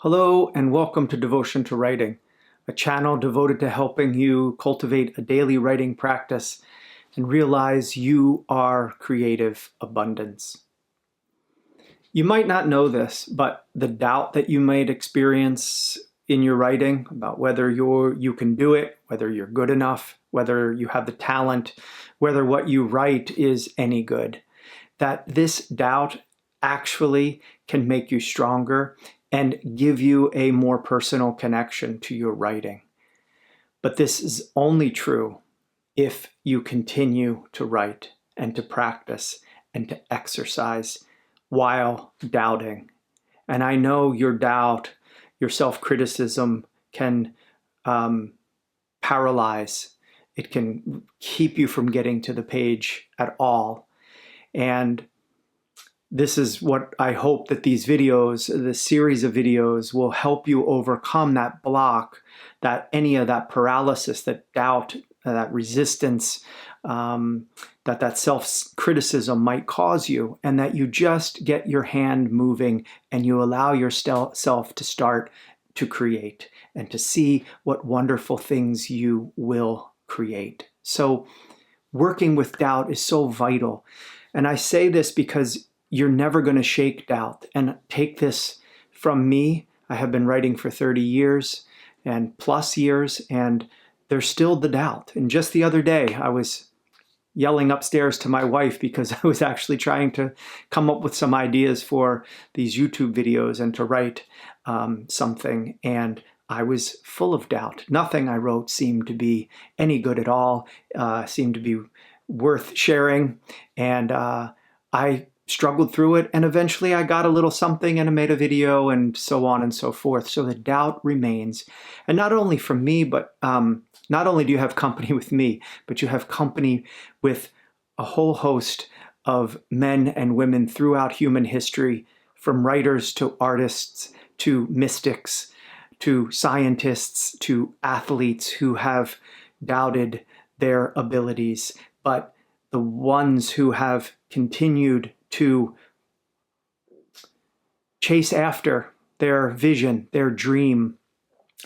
Hello and welcome to Devotion to Writing, a channel devoted to helping you cultivate a daily writing practice and realize you are creative abundance. You might not know this, but the doubt that you might experience in your writing about whether you can do it, whether you're good enough, whether you have the talent, whether what you write is any good, that this doubt actually can make you stronger and give you a more personal connection to your writing. But this is only true if you continue to write and to practice and to exercise while doubting. And I know your doubt, your self-criticism can paralyze. It can keep you from getting to the page at all. And this is what I hope that these videos, this series of videos, will help you overcome that block, any of that paralysis, that doubt, that resistance, that self-criticism might cause you, and that you just get your hand moving and you allow yourself to start to create and to see what wonderful things you will create. So working with doubt is so vital. And I say this because you're never going to shake doubt. And take this from me. I have been writing for 30 years and plus years, and there's still the doubt. And just the other day, I was yelling upstairs to my wife because I was actually trying to come up with some ideas for these YouTube videos and to write something. And I was full of doubt. Nothing I wrote seemed to be any good at all, seemed to be worth sharing. And I struggled through it, and eventually I got a little something and I made a video and so on and so forth. So the doubt remains. And not only from me, but not only do you have company with me, but you have company with a whole host of men and women throughout human history, from writers to artists to mystics to scientists to athletes who have doubted their abilities. But the ones who have continued to chase after their vision, their dream,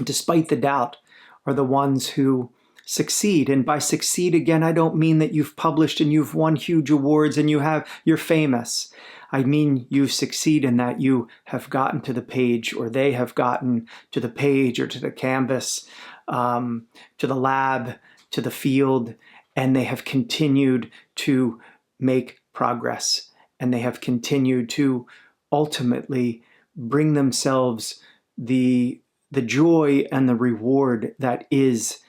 despite the doubt, are the ones who succeed. And by succeed, again, I don't mean that you've published and you've won huge awards and you're famous. I mean you succeed in that you have gotten to the page, or they have gotten to the page or to the canvas, to the lab, to the field, and they have continued to make progress. And they have continued to ultimately bring themselves the joy and the reward that is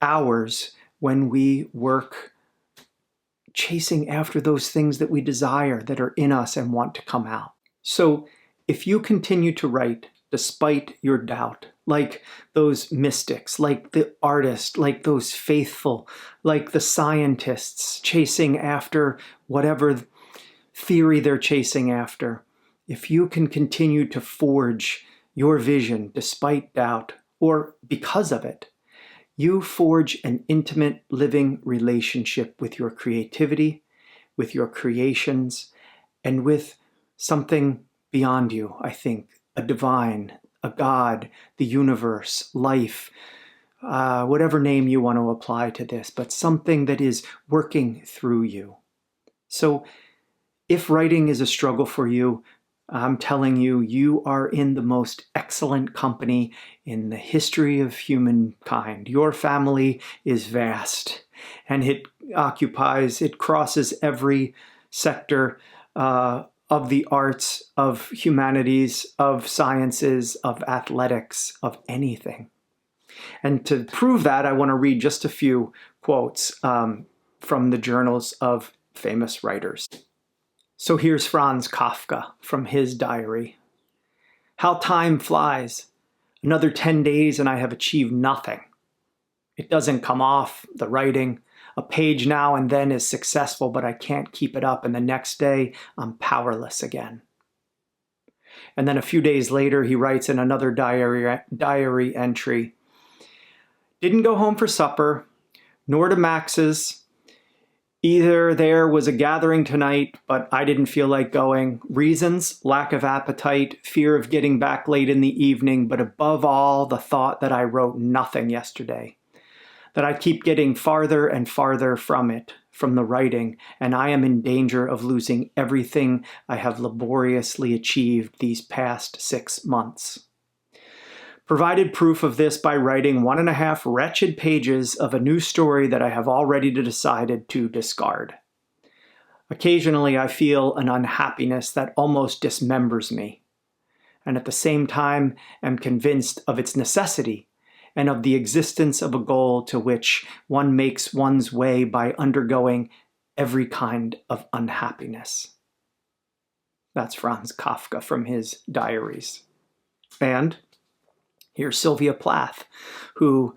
ours when we work chasing after those things that we desire, that are in us and want to come out. So if you continue to write despite your doubt, like those mystics, like the artists, like those faithful, like the scientists chasing after whatever theory they're chasing after, if you can continue to forge your vision despite doubt, or because of it, you forge an intimate living relationship with your creativity, with your creations, and with something beyond you, I think, a divine, a God, the universe, life, whatever name you want to apply to this, but something that is working through you. So if writing is a struggle for you, I'm telling you, you are in the most excellent company in the history of humankind. Your family is vast, and it crosses every sector of the arts, of humanities, of sciences, of athletics, of anything. And to prove that, I want to read just a few quotes from the journals of famous writers. So here's Franz Kafka from his diary. "How time flies. Another 10 days and I have achieved nothing. It doesn't come off, the writing. A page now and then is successful, but I can't keep it up, and the next day I'm powerless again." And then a few days later, he writes in another diary entry, "Didn't go home for supper, nor to Max's. Either there was a gathering tonight, but I didn't feel like going. Reasons: lack of appetite, fear of getting back late in the evening, but above all, the thought that I wrote nothing yesterday. That I keep getting farther and farther from it, from the writing, and I am in danger of losing everything I have laboriously achieved these past 6 months. Provided proof of this by writing 1.5 wretched pages of a new story that I have already decided to discard. Occasionally I feel an unhappiness that almost dismembers me, and at the same time am convinced of its necessity and of the existence of a goal to which one makes one's way by undergoing every kind of unhappiness. That's Franz Kafka from his diaries. And here's Sylvia Plath, who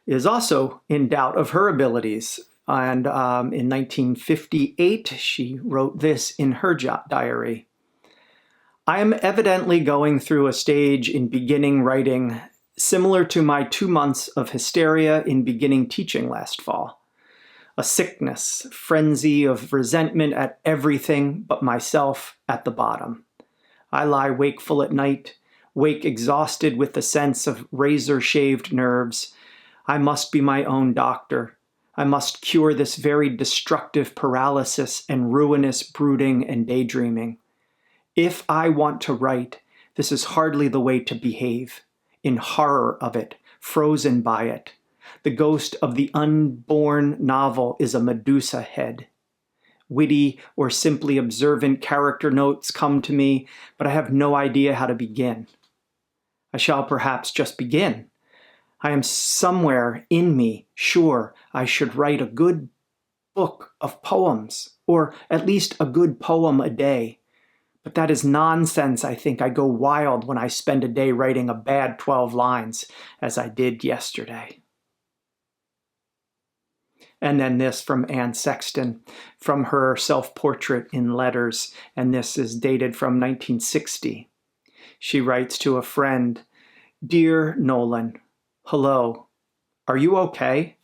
is also in doubt of her abilities. And in 1958, she wrote this in her diary. I am evidently going through a stage in beginning writing similar to my 2 months of hysteria in beginning teaching last fall. A sickness, frenzy of resentment at everything but myself at the bottom. I lie wakeful at night, wake exhausted with the sense of razor-shaved nerves. I must be my own doctor. I must cure this very destructive paralysis and ruinous brooding and daydreaming. If I want to write, this is hardly the way to behave. In horror of it, frozen by it. The ghost of the unborn novel is a Medusa head. Witty or simply observant character notes come to me, but I have no idea how to begin. I shall perhaps just begin. I am somewhere in me sure I should write a good book of poems, or at least a good poem a day. But that is nonsense, I think. I go wild when I spend a day writing a bad 12 lines, as I did yesterday. And then this from Anne Sexton, from her self-portrait in letters, and this is dated from 1960. She writes to a friend, Dear Nolan, hello. Are you okay?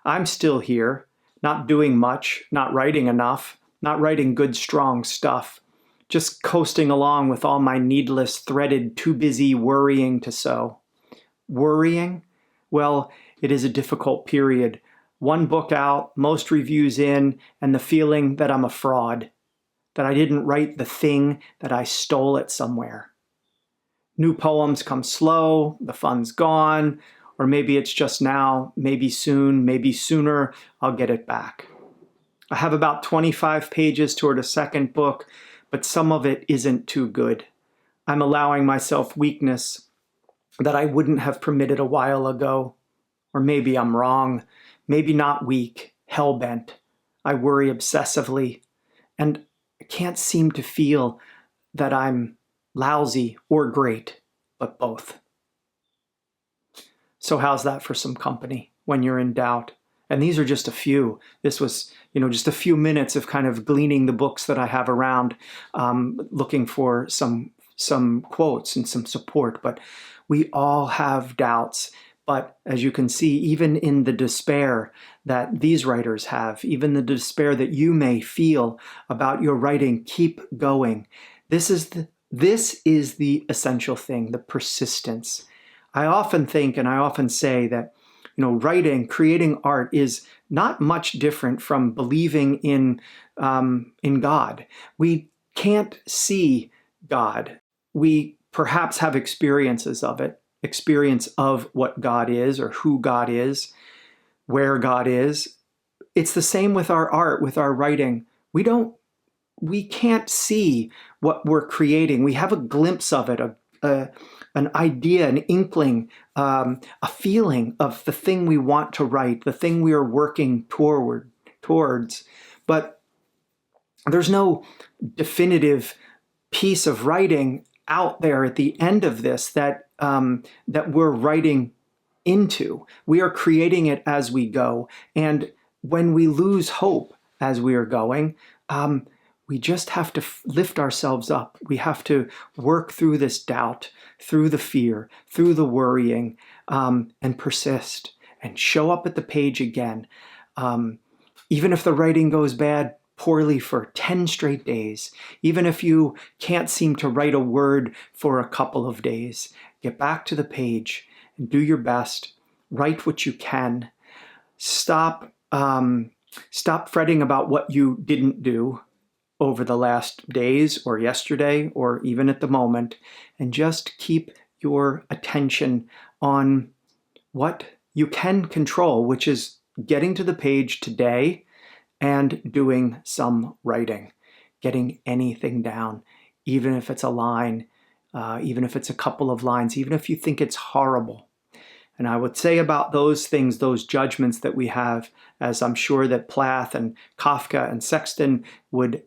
I'm still here, not doing much, not writing enough, not writing good, strong stuff. Just coasting along with all my needless, threaded, too busy worrying to sew. Worrying? Well, it is a difficult period. 1 book out, most reviews in, and the feeling that I'm a fraud. That I didn't write the thing, that I stole it somewhere. New poems come slow, the fun's gone, or maybe it's just now, maybe soon, maybe sooner, I'll get it back. I have about 25 pages toward a second book, but some of it isn't too good. I'm allowing myself weakness that I wouldn't have permitted a while ago. Or maybe I'm wrong. Maybe not weak, hell-bent. I worry obsessively, and I can't seem to feel that I'm lousy or great, but both. So how's that for some company when you're in doubt? And these are just a few. This was, just a few minutes of kind of gleaning the books that I have around, looking for some quotes and some support. But we all have doubts. But as you can see, even in the despair that these writers have, even the despair that you may feel about your writing, keep going. This is the essential thing, the persistence. I often think and I often say that writing, creating art is not much different from believing in God. We can't see God. We perhaps have experiences of it, experience of what God is or who God is, where God is. It's the same with our art, with our writing. We can't see what we're creating. We have a glimpse of it, an idea, an inkling, a feeling of the thing we want to write, the thing we are working towards. But there's no definitive piece of writing out there at the end of this that we're writing into. We are creating it as we go. And when we lose hope as we are going, we just have to lift ourselves up. We have to work through this doubt, through the fear, through the worrying, and persist and show up at the page again. Even if the writing goes poorly for 10 straight days, even if you can't seem to write a word for a couple of days, get back to the page and do your best. Write what you can. Stop fretting about what you didn't do over the last days or yesterday or even at the moment, and just keep your attention on what you can control, which is getting to the page today and doing some writing, getting anything down, even if it's a line, even if it's a couple of lines, even if you think it's horrible. And I would say about those things, those judgments that we have, as I'm sure that Plath and Kafka and Sexton would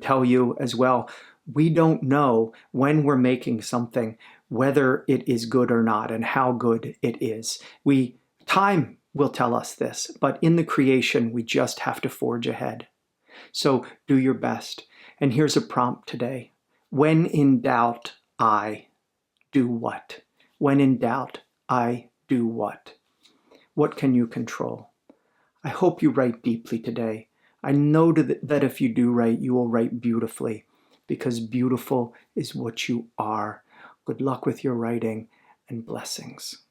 tell you as well, we don't know when we're making something whether it is good or not and how good it is. Time will tell us this, but in the creation, we just have to forge ahead. So do your best. And here's a prompt today. When in doubt, I do what? When in doubt, I do what? What can you control? I hope you write deeply today. I know that if you do write, you will write beautifully, because beautiful is what you are. Good luck with your writing, and blessings.